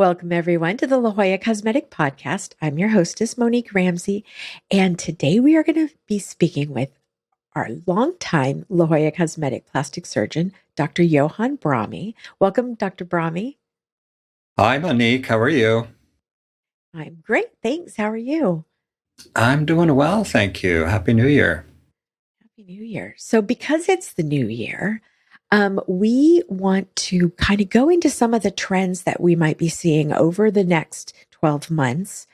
Welcome, everyone, to the La Jolla Cosmetic Podcast. I'm your hostess, Monique Ramsey, and today we are going to be speaking with our longtime La Jolla Cosmetic plastic surgeon, Dr. Johan Brahme. Welcome, Dr. Brahme. Hi, Monique. How are you? I'm great, thanks. How are you? I'm doing well, thank you. Happy New Year. Happy New Year. So, because it's the new year, we want to kind of go into some of the trends that we might be seeing over the next 12 months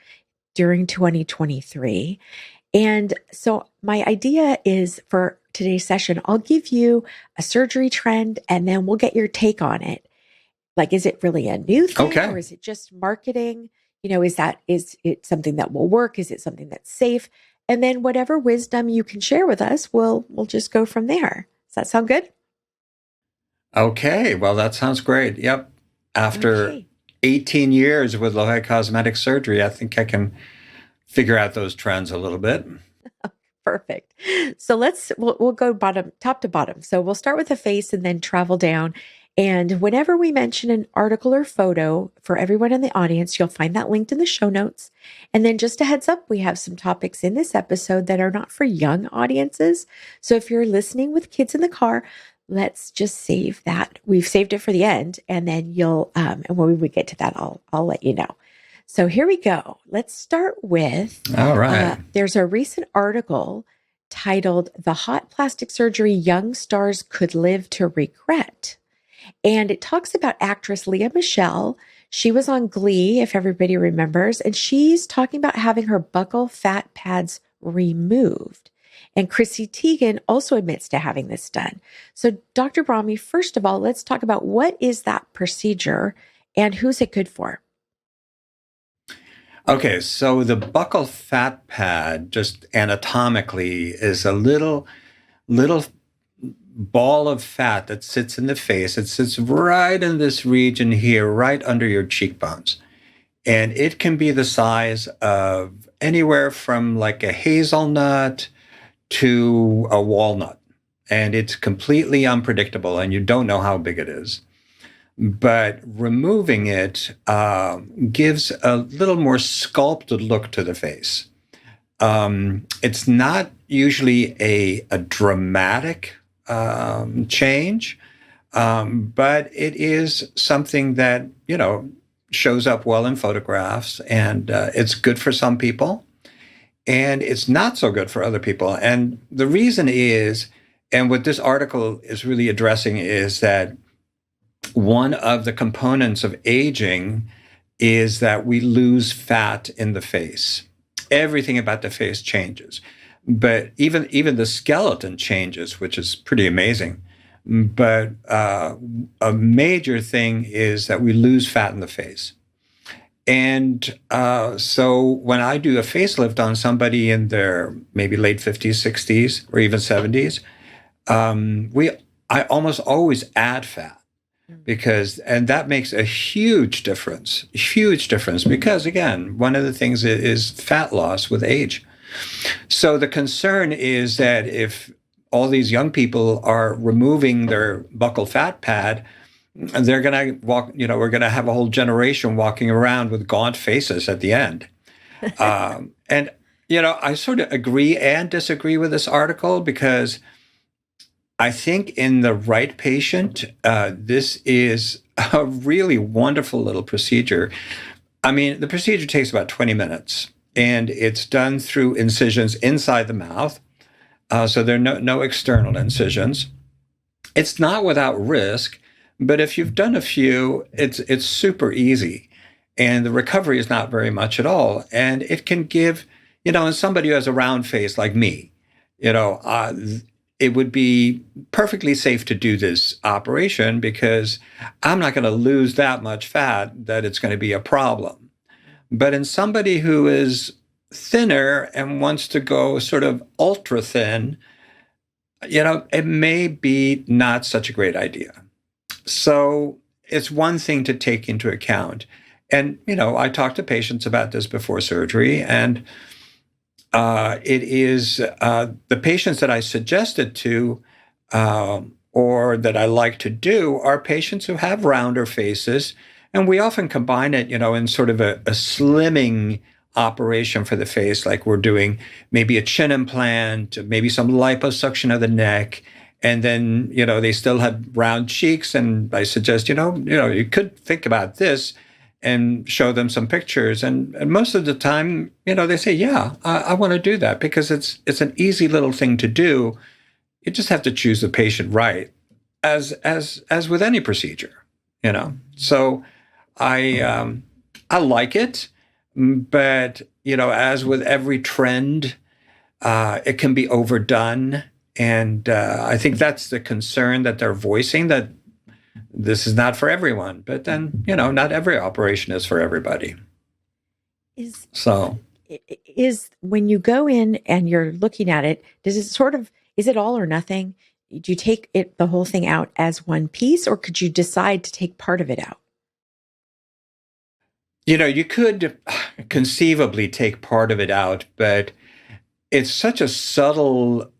during 2023. And so my idea is for today's session, I'll give you a surgery trend and then we'll get your take on it. Like, is it really a new thing Okay. or is it just marketing? Is it something that will work? Is it something that's safe? And then whatever wisdom you can share with us, we'll just go from there. Does that sound good? Okay. Well, that sounds great. Yep. After Okay. 18 years with La Jolla Cosmetic Surgery, I think I can figure out those trends a little bit. Perfect. So we'll go top to bottom. So we'll start with the face and then travel down. And whenever we mention an article or photo for everyone in the audience, you'll find that linked in the show notes. And then just a heads up, we have some topics in this episode that are not for young audiences. So if you're listening with kids in the car, let's just save that. We've saved it for the end, and then and when we get to that, I'll let you know. So here we go. Let's start with, All right. there's a recent article titled "The Hot Plastic Surgery Young Stars Could Live to Regret." And it talks about actress Lea Michele. She was on Glee, if everybody remembers, and she's talking about having her buccal fat pads removed. And Chrissy Teigen also admits to having this done. So Dr. Brahme, first of all, let's talk about what is that procedure and who's it good for? Okay. So the buccal fat pad, just anatomically, is a little ball of fat that sits in the face. It sits right in this region here, right under your cheekbones. And it can be the size of anywhere from like a hazelnut to a walnut. And it's completely unpredictable, and you don't know how big it is. But removing it gives a little more sculpted look to the face. It's not usually a dramatic change, but it is something that, shows up well in photographs, and it's good for some people, and it's not so good for other people. And the reason is, and what this article is really addressing, is that one of the components of aging is that we lose fat in the face. Everything about the face changes, but even the skeleton changes, which is pretty amazing. But a major thing is that we lose fat in the face. And so when I do a facelift on somebody in their maybe late 50s, 60s, or even 70s, I almost always add fat, and that makes a huge difference, because again, one of the things is fat loss with age. So the concern is that if all these young people are removing their buccal fat pad, they're going to walk, we're going to have a whole generation walking around with gaunt faces at the end. And, I sort of agree and disagree with this article, because I think in the right patient, this is a really wonderful little procedure. I mean, the procedure takes about 20 minutes, and it's done through incisions inside the mouth. So there are no external incisions. It's not without risk, but if you've done a few, it's super easy, and the recovery is not very much at all. And it can give, and somebody who has a round face like me, it would be perfectly safe to do this operation, because I'm not going to lose that much fat that it's going to be a problem. But in somebody who is thinner and wants to go sort of ultra thin, it may be not such a great idea. So it's one thing to take into account. And, I talk to patients about this before surgery, and it is the patients that I suggested to, or that I like to do, are patients who have rounder faces And we often combine it, in sort of a slimming operation for the face, like we're doing maybe a chin implant, maybe some liposuction of the neck, and then they still have round cheeks. And I suggest you could think about this, and show them some pictures. And most of the time, they say, yeah, I want to do that, because it's an easy little thing to do. You just have to choose the patient right, as with any procedure, So I like it, but as with every trend, it can be overdone, and I think that's the concern that they're voicing, that this is not for everyone. But then not every operation is for everybody. So Is when you go in and you're looking at it, is it all or nothing? Do you take the whole thing out as one piece, or could you decide to take part of it out? You could conceivably take part of it out, but it's such a subtle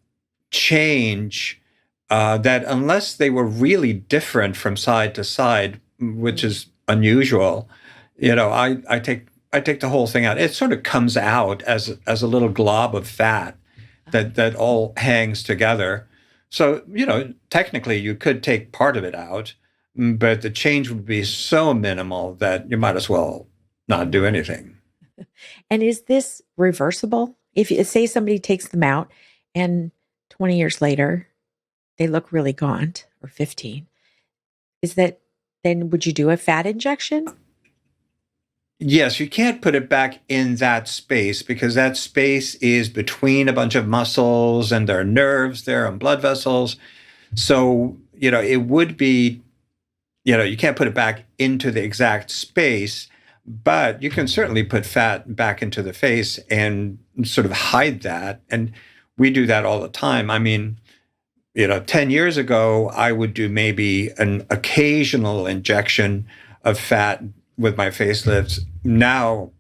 change that unless they were really different from side to side, which is unusual, I take the whole thing out. It sort of comes out as a little glob of fat that all hangs together. So technically you could take part of it out, but the change would be so minimal that you might as well not do anything. And is this reversible? If you say somebody takes them out and 20 years later they look really gaunt, or 15, then would you do a fat injection? Yes, you can't put it back in that space, because that space is between a bunch of muscles, and there are nerves there and blood vessels. So, it would be, you can't put it back into the exact space, but you can certainly put fat back into the face and sort of hide that. And we do that all the time. I mean, 10 years ago, I would do maybe an occasional injection of fat with my facelifts. Now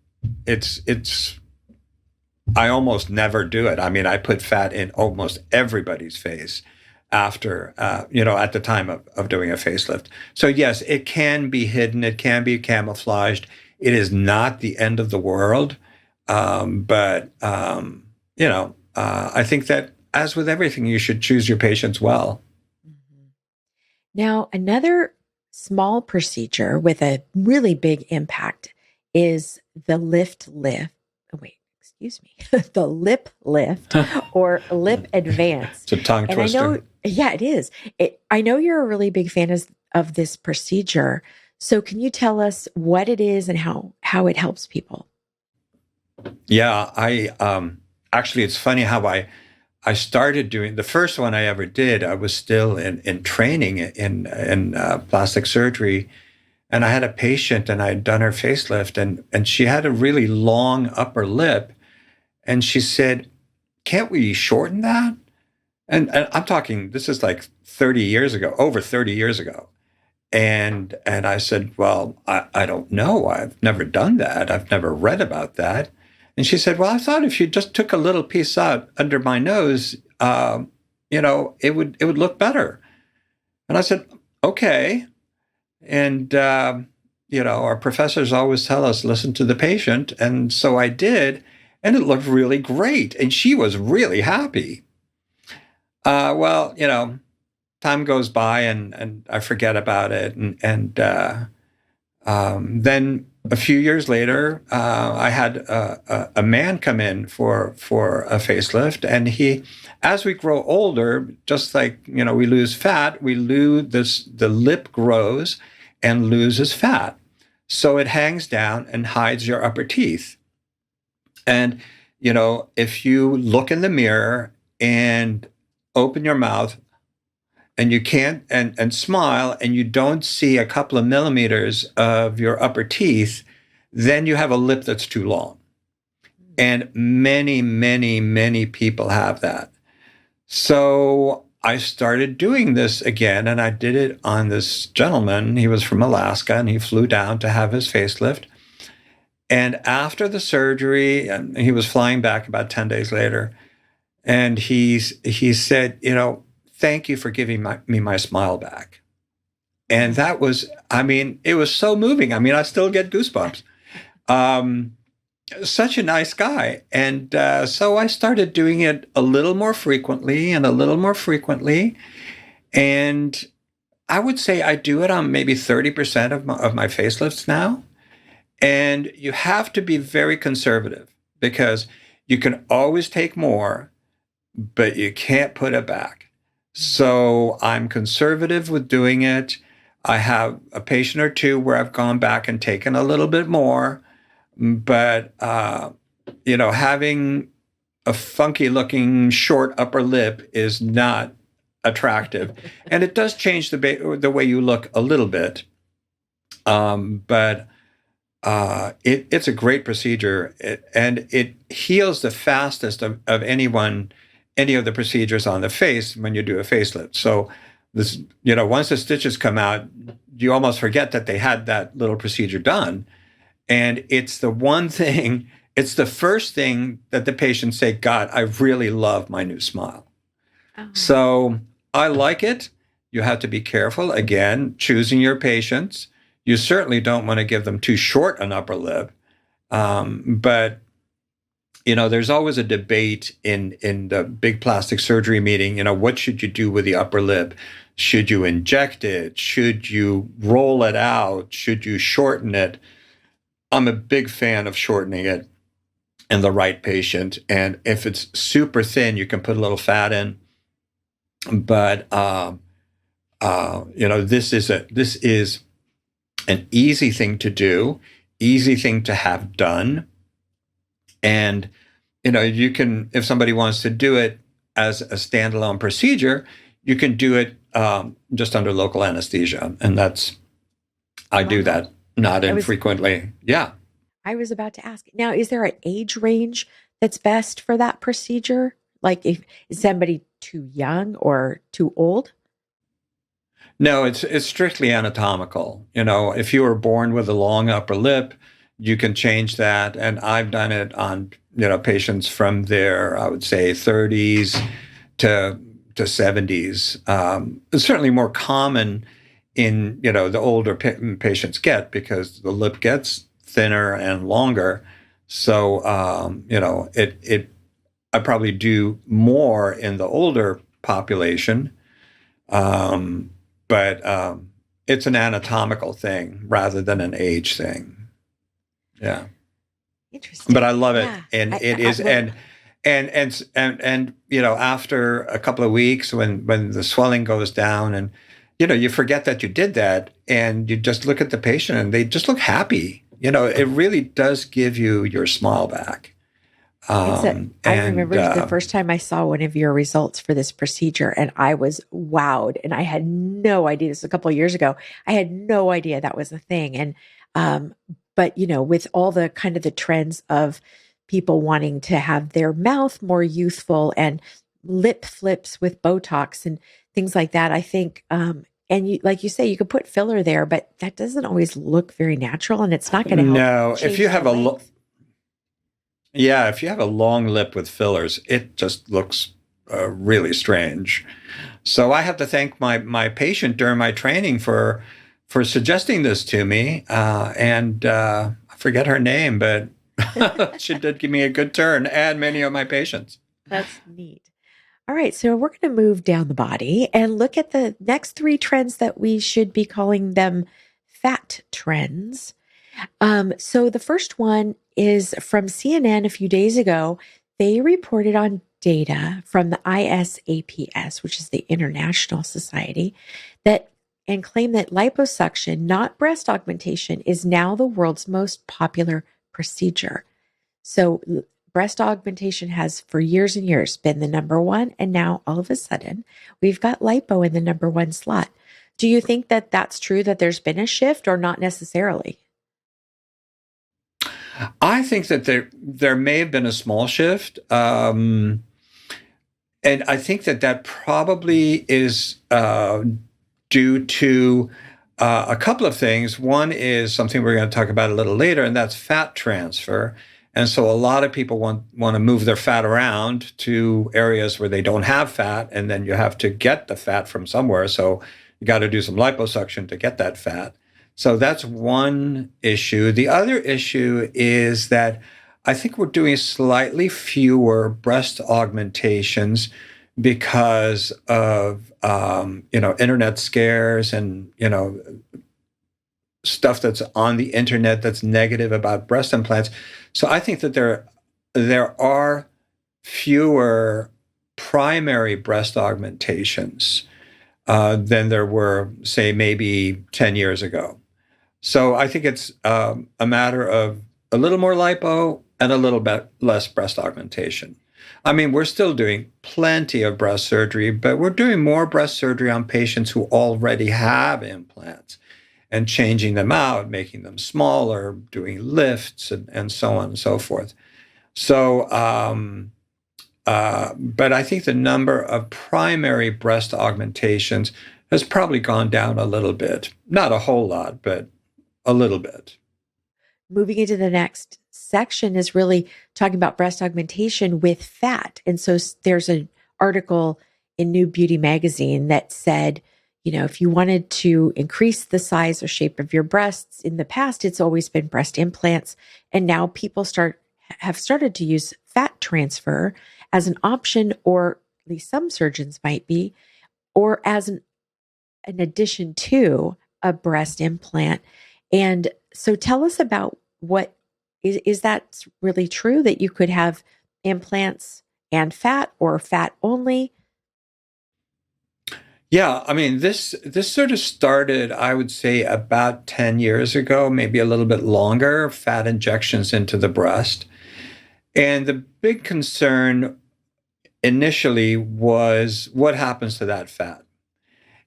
I almost never do it. I mean, I put fat in almost everybody's face after, at the time of doing a facelift. So yes, it can be hidden. It can be camouflaged. It is not the end of the world. But I think that, as with everything, you should choose your patients well. Mm-hmm. Now, another small procedure with a really big impact is the the lip lift or lip advance. It's a tongue twister. I know, yeah, it is. I know you're a really big fan of this procedure. So can you tell us what it is and how it helps people? Yeah, actually, it's funny how I started doing the first one I ever did. I was still in training in plastic surgery, and I had a patient, and I had done her facelift, and she had a really long upper lip, and she said, "Can't we shorten that?" And I'm talking, this is like 30 years ago, over 30 years ago. And I said, "Well, I don't know. I've never done that. I've never read about that." And she said, "Well, I thought if you just took a little piece out under my nose, it would look better." And I said, "Okay." And our professors always tell us, listen to the patient. And so I did, and it looked really great. And she was really happy. Well, time goes by, and I forget about it. And then a few years later, I had a man come in for a facelift, and as we grow older, just like we lose fat, the lip grows and loses fat, so it hangs down and hides your upper teeth. And if you look in the mirror and open your mouth, and you can't and smile, and you don't see a couple of millimeters of your upper teeth, then you have a lip that's too long. And many, many, many people have that. So I started doing this again, and I did it on this gentleman. He was from Alaska, and he flew down to have his facelift. And after the surgery, and he was flying back about 10 days later, and he said, "Thank you for giving me my smile back." And that was, I mean, it was so moving. I mean, I still get goosebumps. Um, Such a nice guy. And so I started doing it a little more frequently and a little more frequently. And I would say I do it on maybe 30% of my facelifts now. And you have to be very conservative because you can always take more, but you can't put it back. So I'm conservative with doing it. I have a patient or two where I've gone back and taken a little bit more, but having a funky looking short upper lip is not attractive, and it does change the way you look a little bit. But it's a great procedure, and it heals the fastest of any of the procedures on the face when you do a facelift. So this, once the stitches come out, you almost forget that they had that little procedure done. And it's the one thing, it's the first thing that the patients say, God, I really love my new smile. Oh. So I like it. You have to be careful, again, choosing your patients. You certainly don't want to give them too short an upper lip. But there's always a debate in the big plastic surgery meeting. What should you do with the upper lip? Should you inject it? Should you roll it out? Should you shorten it? I'm a big fan of shortening it in the right patient. And if it's super thin, you can put a little fat in. But this is an easy thing to do, easy thing to have done. And, you can, if somebody wants to do it as a standalone procedure, you can do it just under local anesthesia. And I do that not infrequently. Yeah. I was about to ask. Now, is there an age range that's best for that procedure? Like, is somebody too young or too old? No, it's strictly anatomical. If you were born with a long upper lip, you can change that. And I've done it on, patients from their, I would say, 30s to 70s. It's certainly more common in, the older patients get, because the lip gets thinner and longer. So, I probably do more in the older population. But it's an anatomical thing rather than an age thing. Yeah. Interesting. But I love it. Yeah. And it is, and after a couple of weeks when the swelling goes down and, you forget that you did that, and you just look at the patient and they just look happy. It really does give you your smile back. I remember the first time I saw one of your results for this procedure, and I was wowed, and I had no idea. This was a couple of years ago. I had no idea that was a thing. And, but with all the kind of the trends of people wanting to have their mouth more youthful and lip flips with Botox and things like that, I think, and like you say, you could put filler there, but that doesn't always look very natural, and it's not going to help. No, if you have if you have a long lip with fillers, it just looks really strange. So I have to thank my patient during my training for suggesting this to me. And I forget her name, but she did give me a good turn, and many of my patients. That's neat. All right, so we're going to move down the body and look at the next 3 trends that we should be calling them fat trends. So the first one is from CNN a few days ago. They reported on data from the ISAPS, which is the International Society, and claim that liposuction, not breast augmentation, is now the world's most popular procedure. So breast augmentation has for years and years been the number one, and now all of a sudden we've got lipo in the number 1 slot. Do you think that that's true, that there's been a shift, or not necessarily? I think that there may have been a small shift, and I think that probably is due to a couple of things. One is something we're going to talk about a little later, and that's fat transfer. And so a lot of people want to move their fat around to areas where they don't have fat, and then you have to get the fat from somewhere. So You got to do some liposuction to get that fat. So that's one issue. The other issue is that I think we're doing slightly fewer breast augmentations because of internet scares and stuff that's on the internet that's negative about breast implants. So I think that there are fewer primary breast augmentations than there were, say, maybe 10 years ago. So I think it's a matter of a little more lipo and a little bit less breast augmentation. I mean, we're still doing plenty of breast surgery, but we're doing more breast surgery on patients who already have implants and changing them out, making them smaller, doing lifts, and so on and so forth. So, but I think the number of primary breast augmentations has probably gone down a little bit. Not a whole lot, but a little bit. Moving into the next section is really talking about breast augmentation with fat. And so there's an article in New Beauty magazine that said, if you wanted to increase the size or shape of your breasts, in the past, it's always been breast implants. And now people have started to use fat transfer as an option, or at least some surgeons might be, or as an addition to a breast implant. And so tell us about what is that really true that you could have implants and fat or fat only? Yeah, I mean, this sort of started, I would say, about 10 years ago, maybe a little bit longer, fat injections into the breast. And the big concern initially was what happens to that fat?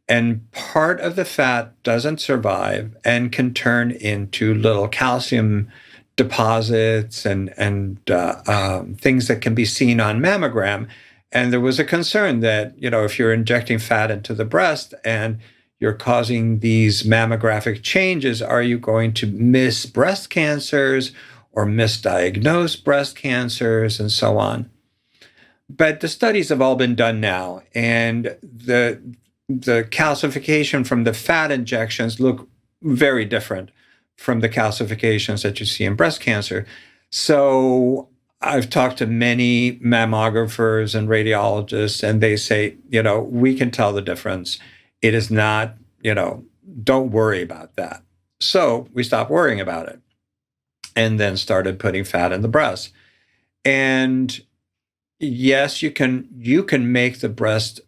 And part of the fat doesn't survive and can turn into little calcium deposits and things that can be seen on mammogram. And there was a concern that, if you're injecting fat into the breast and you're causing these mammographic changes, are you going to miss breast cancers or misdiagnose breast cancers and so on? But the studies have all been done now, and the calcification from the fat injections look very different from the calcifications that you see in breast cancer. So I've talked to many mammographers and radiologists, and they say, we can tell the difference. It is not, don't worry about that. So we stopped worrying about it and then started putting fat in the breast. And yes, you can make the breast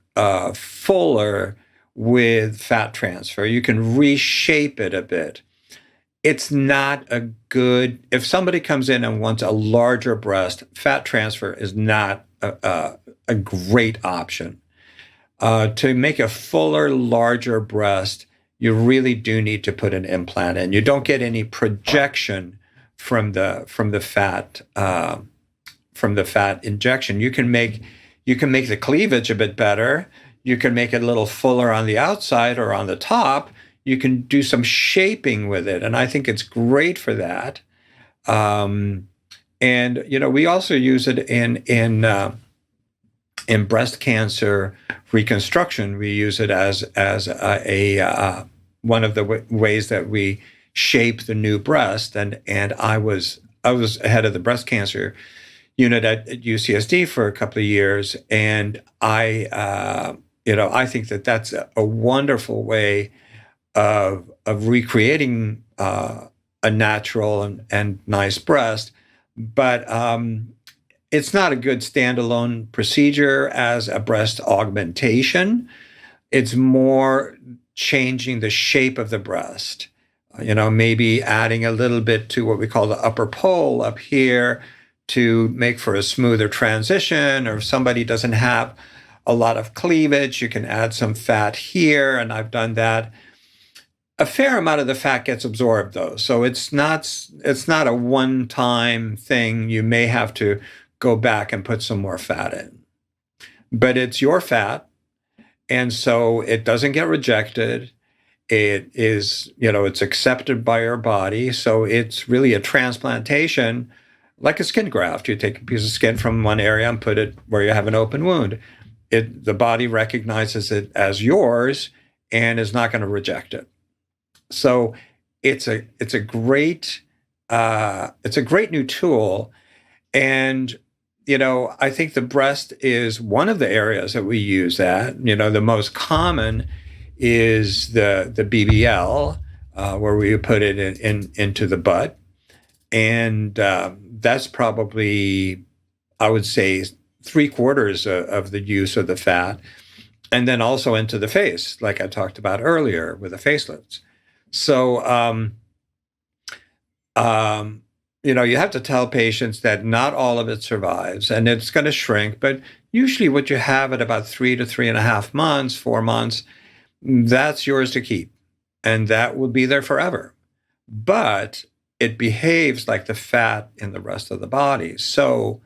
fuller with fat transfer. You can reshape it a bit. It's not a good, if somebody comes in and wants a larger breast, fat transfer is not a great option. To make a fuller, larger breast, you really do need to put an implant in. You don't get any projection from the fat injection. You can make the cleavage a bit better. You can make it a little fuller on the outside or on the top. You can do some shaping with it, and I think it's great for that. And we also use it in breast cancer reconstruction. We use it as a one of the ways that we shape the new breast. And I was head of the breast cancer unit at UCSD for a couple of years, and I think that that's a wonderful way of recreating a natural and nice breast, but it's not a good standalone procedure as a breast augmentation. It's more changing the shape of the breast, maybe adding a little bit to what we call the upper pole up here to make for a smoother transition. Or if somebody doesn't have a lot of cleavage, you can add some fat here, and I've done that. A fair amount of the fat gets absorbed, though, so it's not a one-time thing. You may have to go back and put some more fat in, but it's your fat, and so it doesn't get rejected. It is, it's accepted by your body, so it's really a transplantation, like a skin graft. You take a piece of skin from one area and put it where you have an open wound. The body recognizes it as yours, and is not going to reject it. So it's a great new tool. And I think the breast is one of the areas that we use that. The most common is the BBL, where we put it into the butt, and that's probably, I would say, 3/4 of the use of the fat, and then also into the face, like I talked about earlier with the facelifts. So, you have to tell patients that not all of it survives, and it's going to shrink, but usually what you have at about 3 to 3.5 months, 4 months, that's yours to keep, and that will be there forever. But it behaves like the fat in the rest of the body. So,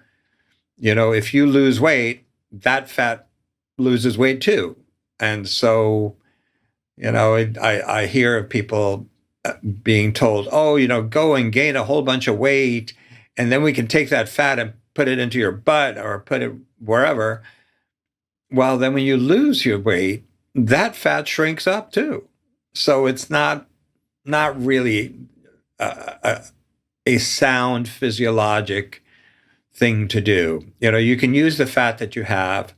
if you lose weight, that fat loses weight too. And so, I hear of people being told, oh, go and gain a whole bunch of weight, and then we can take that fat and put it into your butt or put it wherever. Well, then when you lose your weight, that fat shrinks up too. So it's not really a sound physiologic thing to do. You can use the fat that you have,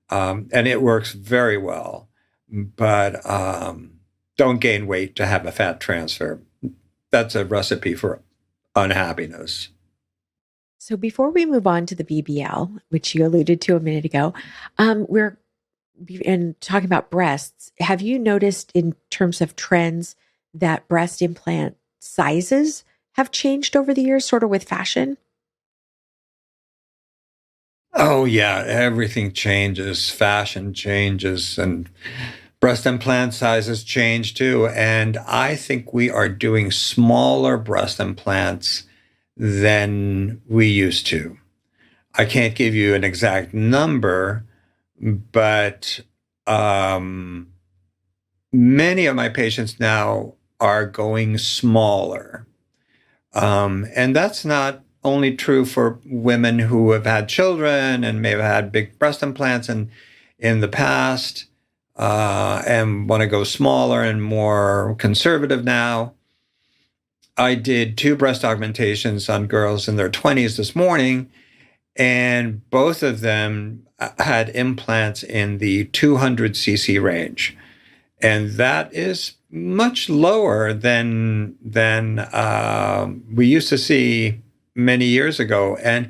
and it works very well, but don't gain weight to have a fat transfer. That's a recipe for unhappiness. So before we move on to the BBL, which you alluded to a minute ago, we're talking about breasts. Have you noticed in terms of trends that breast implant sizes have changed over the years, sort of with fashion? Oh yeah, everything changes. Fashion changes, and breast implant sizes change too. And I think we are doing smaller breast implants than we used to. I can't give you an exact number, but many of my patients now are going smaller. And that's not only true for women who have had children and may have had big breast implants in the past, and want to go smaller and more conservative now. I did 2 breast augmentations on girls in their 20s this morning, and both of them had implants in the 200 cc range. And that is much lower than we used to see many years ago. And,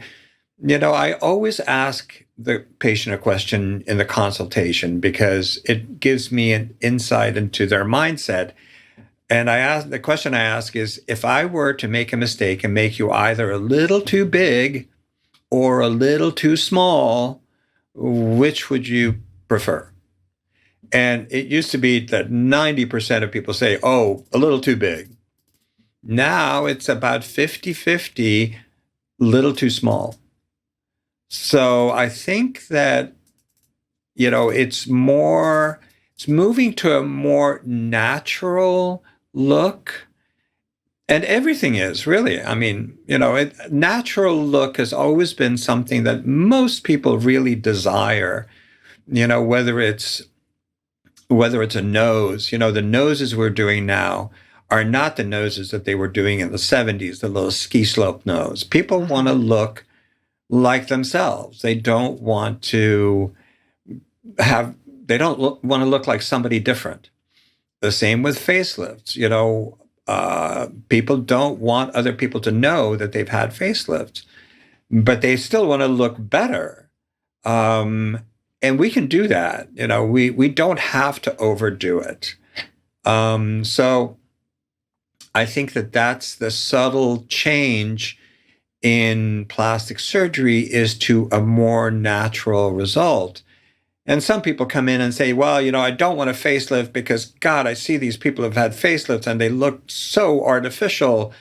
I always ask the patient a question in the consultation because it gives me an insight into their mindset. And the question I ask is, if I were to make a mistake and make you either a little too big or a little too small, which would you prefer? And it used to be that 90% of people say, oh, a little too big. Now it's about 50-50, little too small. So I think that, it's moving to a more natural look. And everything is really, I mean, natural look has always been something that most people really desire, whether it's a nose. The noses we're doing now are not the noses that they were doing in the 70s, the little ski slope nose. People want to look like themselves. They don't want to want to look like somebody different. The same with facelifts. People don't want other people to know that they've had facelifts, but they still want to look better. And we can do that. We don't have to overdo it. So I think that that's the subtle change in plastic surgery, is to a more natural result. And some people come in and say, well, I don't want a facelift because, God, I see these people have had facelifts and they look so artificial.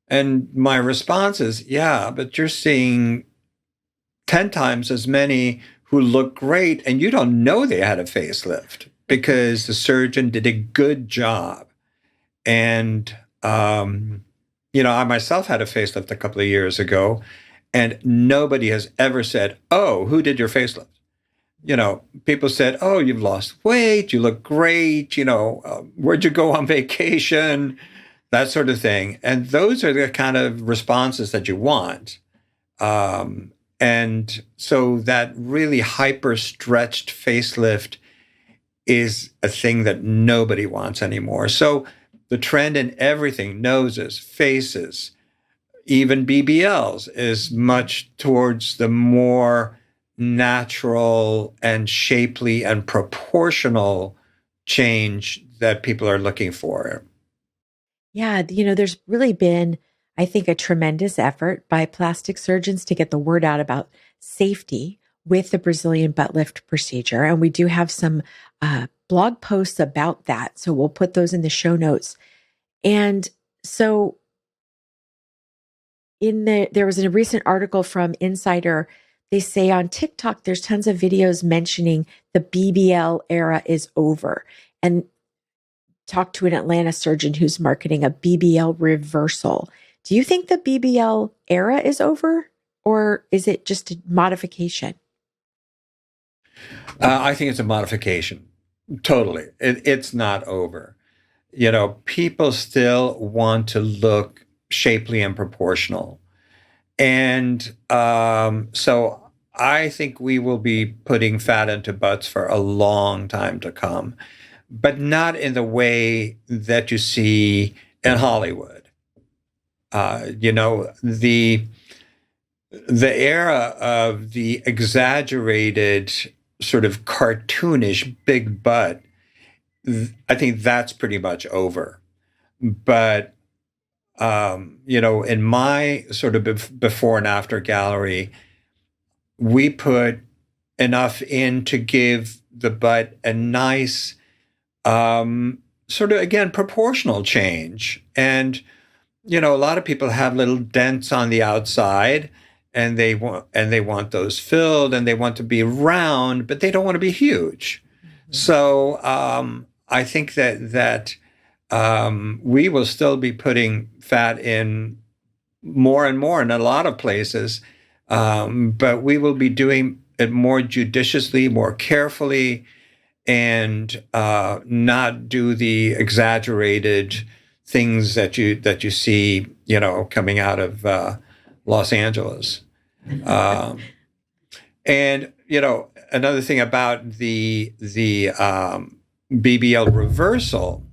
And my response is, yeah, but you're seeing 10 times as many who look great, and you don't know they had a facelift because the surgeon did a good job. And, I myself had a facelift a couple of years ago, and nobody has ever said, oh, who did your facelift? people said, "Oh, you've lost weight. You look great. Where'd you go on vacation?" That sort of thing. And those are the kind of responses that you want. And so that really hyper stretched facelift is a thing that nobody wants anymore. So the trend in everything, noses, faces, even BBLs, is much towards the more natural and shapely and proportional change that people are looking for. Yeah, there's really been, I think, a tremendous effort by plastic surgeons to get the word out about safety with the Brazilian butt lift procedure. And we do have some blog posts about that. So we'll put those in the show notes. And so there was a recent article from Insider. They say on TikTok, there's tons of videos mentioning the BBL era is over. And talked to an Atlanta surgeon who's marketing a BBL reversal. Do you think the BBL era is over, or is it just a modification? I think it's a modification. Totally. It's not over. People still want to look shapely and proportional. And so I think we will be putting fat into butts for a long time to come, but not in the way that you see in Hollywood. The era of the exaggerated, sort of cartoonish big butt, I think that's pretty much over. But in my sort of before and after gallery, we put enough in to give the butt a nice, sort of, again, proportional change. And, a lot of people have little dents on the outside, and they want those filled, and they want to be round, but they don't want to be huge. Mm-hmm. So I think that we will still be putting fat in more and more in a lot of places, but we will be doing it more judiciously, more carefully, and not do the exaggerated things that you see, coming out of Los Angeles. And another thing about the BBL reversal,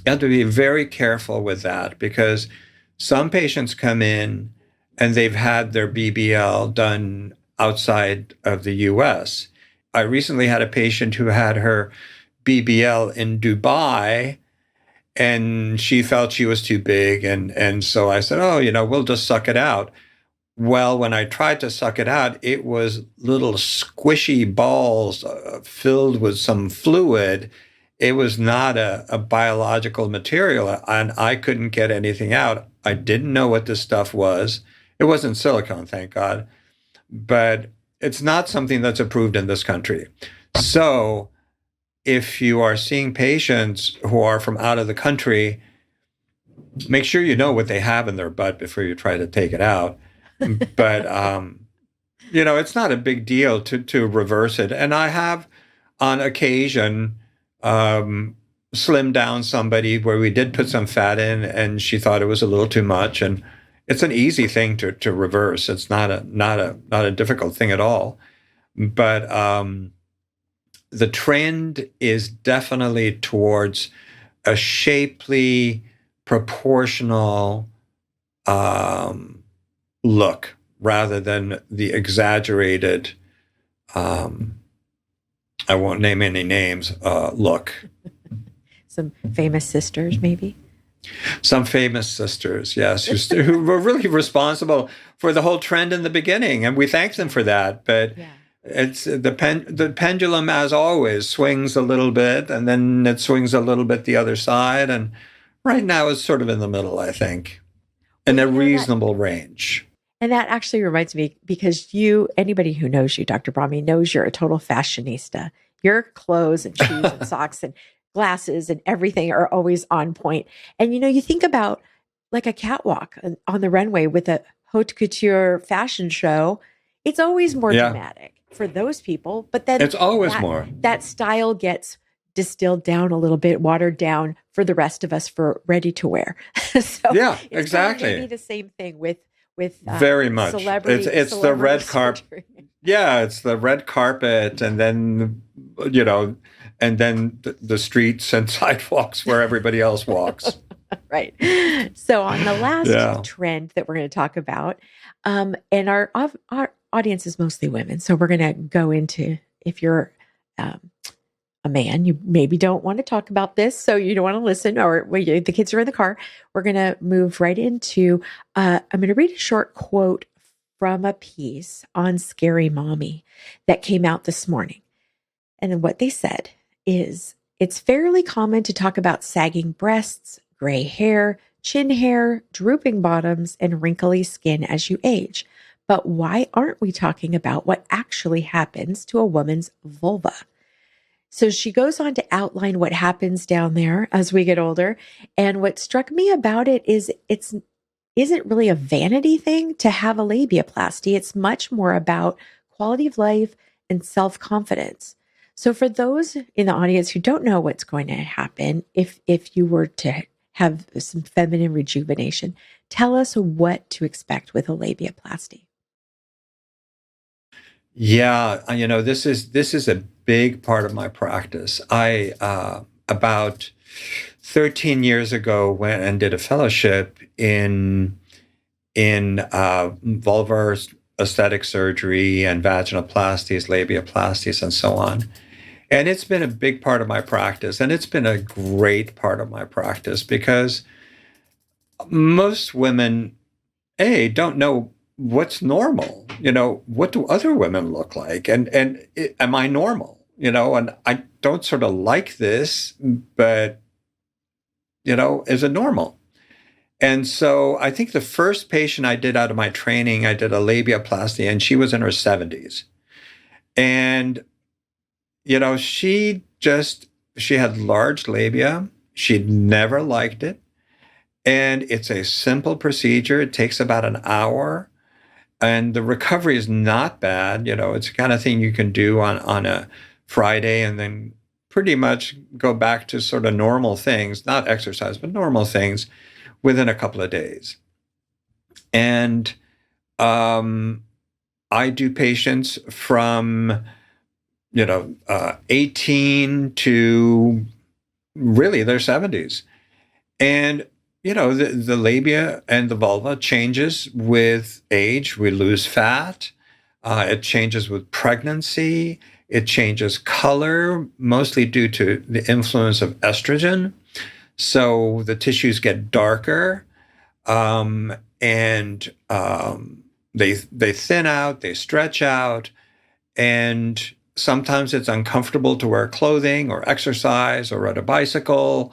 you have to be very careful with that, because some patients come in and they've had their BBL done outside of the US. I recently had a patient who had her BBL in Dubai, and she felt she was too big. And so I said, "Oh, we'll just suck it out." Well, when I tried to suck it out, it was little squishy balls filled with some fluid. It was not a biological material, and I couldn't get anything out. I didn't know what this stuff was. It wasn't silicone, thank God. But it's not something that's approved in this country. So if you are seeing patients who are from out of the country, make sure you know what they have in their butt before you try to take it out. But, it's not a big deal to reverse it. And I have, on occasion, slimmed down somebody where we did put some fat in, and she thought it was a little too much. And it's an easy thing to reverse. It's not a difficult thing at all. But the trend is definitely towards a shapely, proportional look, rather than the exaggerated, I won't name any names, look. Some famous sisters, maybe? Some famous sisters, yes, who were really responsible for the whole trend in the beginning, and we thank them for that. But yeah, it's the pendulum, as always, swings a little bit, and then it swings a little bit the other side, and right now it's sort of in the middle, I think, in a reasonable range. And that actually reminds me, because anybody who knows you, Dr. Brahme, knows you're a total fashionista. Your clothes and shoes and socks and glasses and everything are always on point. And, you think about like a catwalk on the runway with a haute couture fashion show, it's always more dramatic. for those people, but then It's always more. that style gets distilled down a little bit, watered down for the rest of us for ready to wear. So Yeah, it's kind of exactly. maybe the same thing with Very much. It's the celebrity red carpet. surgery. Yeah, it's the red carpet, and then you know, and then the streets and sidewalks where everybody else walks. Right. So on the last Yeah. trend that we're going to talk about, and our audience is mostly women, so we're going to go into, if you're um, a man, you maybe don't want to talk about this, so you don't want to listen, or the kids are in the car. We're going to move right into. I'm going to read a short quote from a piece on Scary Mommy that came out this morning, and then what they said is, it's fairly common to talk about sagging breasts, gray hair, chin hair, drooping bottoms, and wrinkly skin as you age. But why aren't we talking about what actually happens to a woman's vulva? So she goes on to outline what happens down there as we get older. And what struck me about it is it's isn't really a vanity thing to have a labiaplasty. It's much more about quality of life and self-confidence. So for those in the audience who don't know what's going to happen if you were to have some feminine rejuvenation, tell us what to expect with a labiaplasty. Yeah, this is a big part of my practice. I about 13 years ago went and did a fellowship in vulvar aesthetic surgery and vaginoplasties, labiaplasties, and so on. And it's been a big part of my practice, and it's been a great part of my practice because most women, don't know what's normal. What do other women look like, and am I normal? And I don't sort of like this, but is it normal? And so I think the first patient I did out of my training, I did a labiaplasty, and she was in her 70s, and she had large labia. She'd never liked it. And it's a simple procedure. It takes about an hour. And the recovery is not bad. It's the kind of thing you can do on a Friday and then pretty much go back to sort of normal things, not exercise, but normal things within a couple of days. And I do patients from 18 to really their 70s. And, the labia and the vulva changes with age. We lose fat. It changes with pregnancy. It changes color, mostly due to the influence of estrogen. So the tissues get darker, and they thin out, they stretch out, and sometimes it's uncomfortable to wear clothing or exercise or ride a bicycle.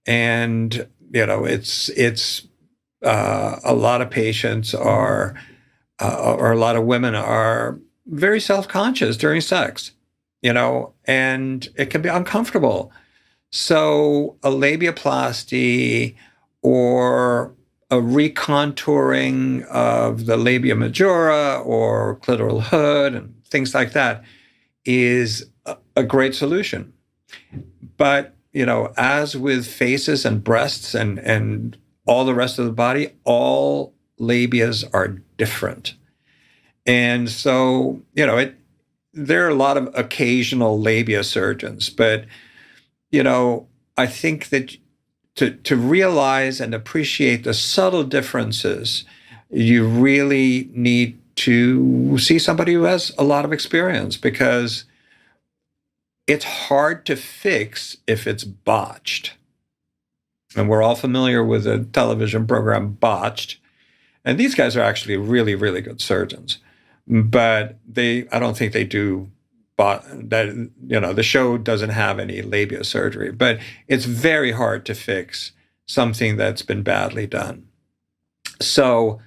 And, it's a lot of patients are, or a lot of women are very self-conscious during sex, and it can be uncomfortable. So a labiaplasty or a recontouring of the labia majora or clitoral hood and things like that is a great solution. But, as with faces and breasts and all the rest of the body, all labias are different. And so, there are a lot of occasional labia surgeons, but, I think that to realize and appreciate the subtle differences, you really need to see somebody who has a lot of experience, because it's hard to fix if it's botched. And we're all familiar with the television program Botched. And these guys are actually really, really good surgeons. But I don't think they do the show doesn't have any labia surgery. But it's very hard to fix something that's been badly done. So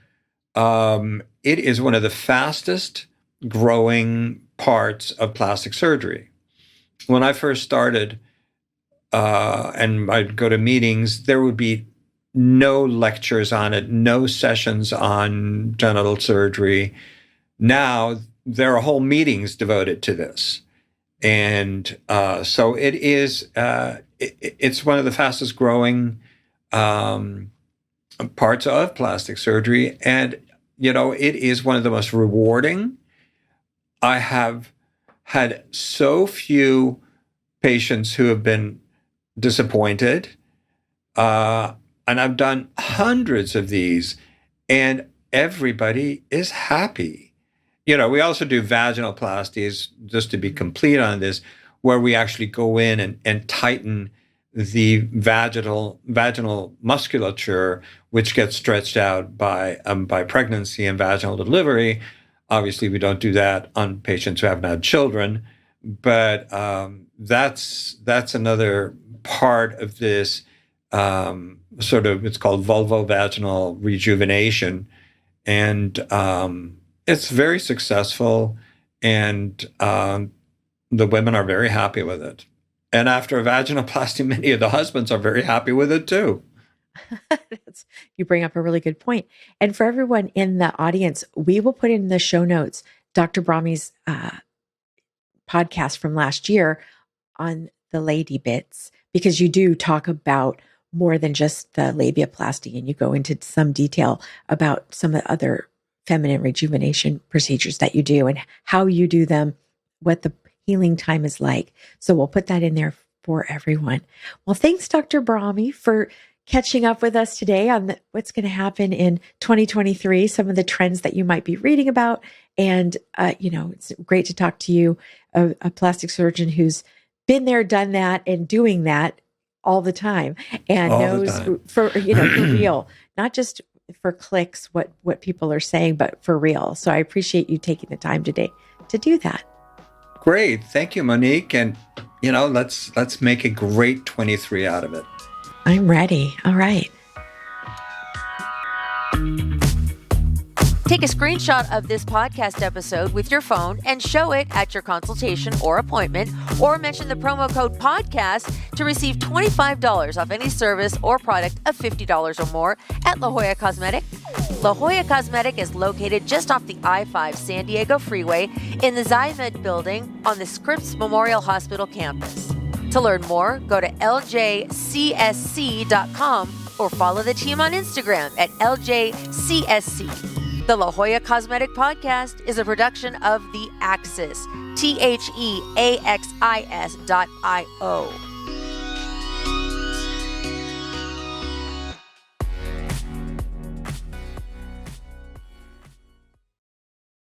it is one of the fastest growing parts of plastic surgery. When I first started, and I'd go to meetings, there would be no lectures on it, no sessions on genital surgery. Now there are whole meetings devoted to this. And so it is, it's one of the fastest growing parts of plastic surgery. And, it is one of the most rewarding. I have had so few patients who have been disappointed. And I've done hundreds of these, and everybody is happy. We also do vaginoplasties, just to be complete on this, where we actually go in and tighten the vaginal musculature, which gets stretched out by pregnancy and vaginal delivery. Obviously, we don't do that on patients who haven't had children, but that's another part of this it's called vulvovaginal rejuvenation, and it's very successful, and the women are very happy with it. And after a vaginoplasty, many of the husbands are very happy with it too. You bring up a really good point. And for everyone in the audience, we will put in the show notes Dr. Brahme's podcast from last year on the lady bits, because you do talk about more than just the labiaplasty, and you go into some detail about some of the other feminine rejuvenation procedures that you do and how you do them, what the healing time is like. So we'll put that in there for everyone. Well, thanks, Dr. Brahme, for catching up with us today on what's going to happen in 2023, some of the trends that you might be reading about. And, it's great to talk to you, a plastic surgeon who's been there, done that, and doing that all the time, and all knows for real, not just for clicks, what people are saying, but for real. So I appreciate you taking the time today to do that. Great. Thank you, Monique. And, let's make a great 23 out of it. I'm ready. All right. Take a screenshot of this podcast episode with your phone and show it at your consultation or appointment, or mention the promo code podcast to receive $25 off any service or product of $50 or more at La Jolla Cosmetic. La Jolla Cosmetic is located just off the I-5 San Diego Freeway in the Zymed building on the Scripps Memorial Hospital campus. To learn more, go to ljcsc.com or follow the team on Instagram at ljcsc. The La Jolla Cosmetic Podcast is a production of The Axis, TheAxis.io.